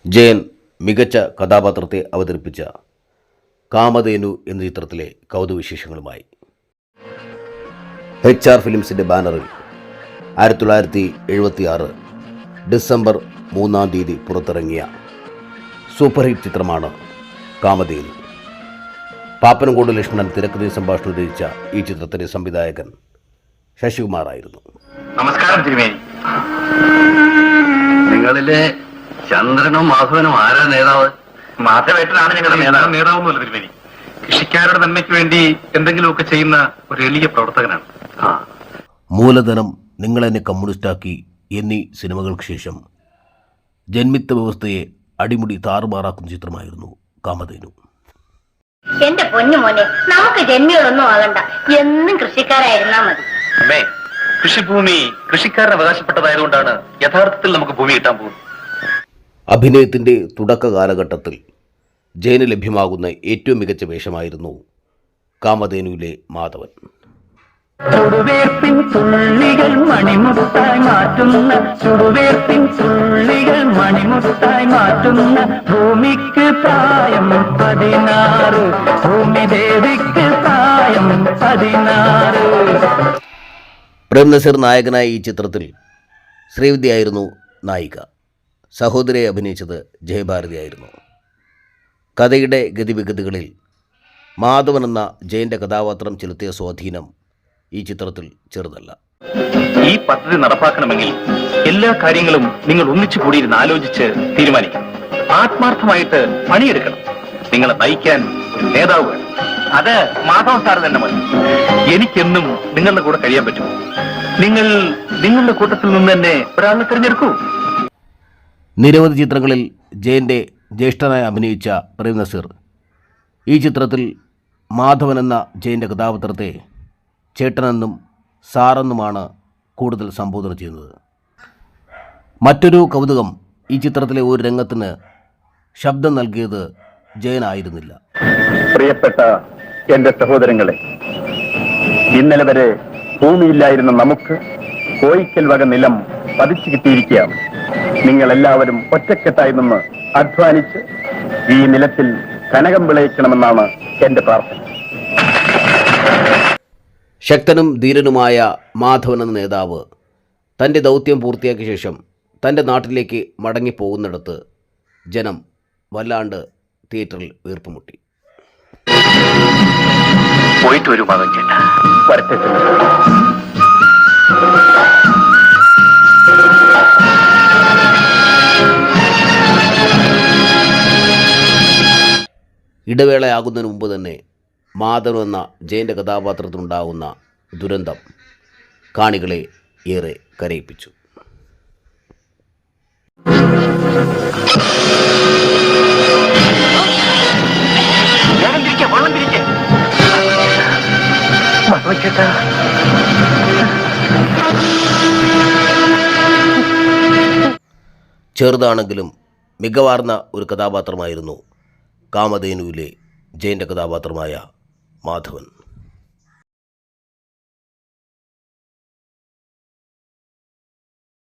ജയൻ മികച്ച കഥാപാത്രത്തെ അവതരിപ്പിച്ച കാമധേനു എന്ന ചിത്രത്തിലെ കൗതുകവിശേഷങ്ങളുമായി HR ഫിലിംസിൻ്റെ ബാനറിൽ 1976 ഡിസംബർ 3 പുറത്തിറങ്ങിയ സൂപ്പർ ഹിറ്റ് ചിത്രമാണ് കാമധേനു. പാപ്പനംകോട് ലക്ഷ്മണൻ തിരക്കഥയും സംഭാഷണം രചിച്ച ഈ ചിത്രത്തിൻ്റെ സംവിധായകൻ ശശികുമാറായിരുന്നു. നമസ്കാരം തിരുമേനി. നിങ്ങളിലെ ചന്ദ്രനും മാധവനും ആരാ നേതാവ്? മാധവേട്ടനാണ് ഞങ്ങളുടെ നേതാവൊന്നുമല്ല തിരുമേനി. കൃഷിക്കാരുടെ നന്മയ്ക്ക് വേണ്ടി എന്തെങ്കിലുമൊക്കെ ചെയ്യുന്ന ഒരു എളിയ പ്രവർത്തകനാണ്. മൂലധനം, നിങ്ങളെന്നെ കമ്മ്യൂണിസ്റ്റാക്കി എന്നീ സിനിമകൾക്ക് ശേഷം ജന്മിത്വ വ്യവസ്ഥയെ അടിമുടി താറുമാറാക്കുന്ന ചിത്രമായിരുന്നു കാമധേനു. എന്റെ പൊന്നു മോനെ, നമുക്ക് ജന്മികളൊന്നും ആകണ്ട, എന്നും കൃഷിക്കാരായിരുന്നാ മതി. അമ്മേ, കൃഷിഭൂമി കൃഷിക്കാരന് അവകാശപ്പെട്ടതായതുകൊണ്ടാണ് യഥാർത്ഥത്തിൽ നമുക്ക് ഭൂമി കിട്ടാൻ പോകുന്നത്. അഭിനയത്തിൻ്റെ തുടക്ക കാലഘട്ടത്തിൽ ജയന് ലഭ്യമാകുന്ന ഏറ്റവും മികച്ച വേഷമായിരുന്നു കാമധേനുവിലെ മാധവൻ. ചുടുവേർപ്പിൻ തുള്ളികൾ മണിമുത്തായി മാറ്റുന്ന, ചുടുവേർപ്പിൻ തുള്ളികൾ മണിമുത്തായി മാറ്റുന്ന ഭൂമിക്ക് പ്രായം 16, ഭൂമിദേവിക്ക് പ്രായം 16. പ്രേം നസീർ നായകനായ ഈ ചിത്രത്തിൽ ശ്രീവിദ്യയായിരുന്നു നായിക. സഹോദരിയെ അഭിനയിച്ചത് ജയഭാരതിയായിരുന്നു. കഥയുടെ ഗതിവിഗതികളിൽ മാധവൻ എന്ന ജയൻ്റെ കഥാപാത്രം ചെലുത്തിയ സ്വാധീനം ഈ ചിത്രത്തിൽ ചെറുതല്ല. ഈ പദ്ധതി നടപ്പാക്കണമെങ്കിൽ എല്ലാ കാര്യങ്ങളും നിങ്ങൾ ഒന്നിച്ചു കൂടിയിരുന്ന് ആലോചിച്ച് തീരുമാനിക്കണം. ആത്മാർത്ഥമായിട്ട് പണിയെടുക്കണം. നിങ്ങളെ നയിക്കാൻ ഒരു നേതാവ് വേണം. അത് മാധവൻ സാർ തന്നെ മതി. എനിക്കെന്നും നിങ്ങളുടെ കൂടെ കഴിയാൻ പറ്റും. നിങ്ങൾ നിങ്ങളുടെ കൂട്ടത്തിൽ നിന്ന് തന്നെ ഒരാളെ തിരഞ്ഞെടുക്കൂ. നിരവധി ചിത്രങ്ങളിൽ ജയൻ്റെ ജ്യേഷ്ഠനായി അഭിനയിച്ച പ്രേം നസീർ ഈ ചിത്രത്തിൽ മാധവൻ എന്ന ജയൻ്റെ കഥാപാത്രത്തെ ചേട്ടനെന്നും സാറെന്നുമാണ് കൂടുതൽ സംബോധന ചെയ്യുന്നത്. മറ്റൊരു കൗതുകം, ഈ ചിത്രത്തിലെ ഒരു രംഗത്തിന് ശബ്ദം നൽകിയത് ജയനായിരുന്നില്ല. പ്രിയപ്പെട്ട എന്റെ സഹോദരങ്ങളെ, ഇന്നലെ വരെ ഭൂമിയില്ലായിരുന്ന നമുക്ക് കോയിക്കൽ വക നിലം പതിച്ചു കിട്ടിയിരിക്കുകയാണ്. നിങ്ങളെല്ലാവരും ഒറ്റക്കെട്ടായി നിന്ന് അധ്വാനിച്ച് ഈ നിലത്തിൽ കനകം വിളയിക്കണമെന്നാണ് എന്റെ പ്രാർത്ഥന. ശക്തനും ധീരനുമായ മാധവൻ എന്ന നേതാവ് തൻ്റെ ദൗത്യം പൂർത്തിയാക്കിയ ശേഷം തൻ്റെ നാട്ടിലേക്ക് മടങ്ങിപ്പോകുന്നിടത്ത് ജനം വല്ലാണ്ട് തിയേറ്ററിൽ വീർപ്പുമുട്ടി. പോയിട്ട് ഒരു മകൻ ചേട്ടാ. വരട്ടെ. ഇടവേളയാകുന്നതിന് മുമ്പ് തന്നെ മാധവൻ എന്ന ജയൻ്റെ കഥാപാത്രത്തിനുണ്ടാകുന്ന ദുരന്തം കാണികളെ ഏറെ കരയിപ്പിച്ചു. ചെറുതാണെങ്കിലും മികവാർന്ന ഒരു കഥാപാത്രമായിരുന്നു കാമധേനുവിലെ ജയൻ്റെ കഥാപാത്രമായ മാധവൻ.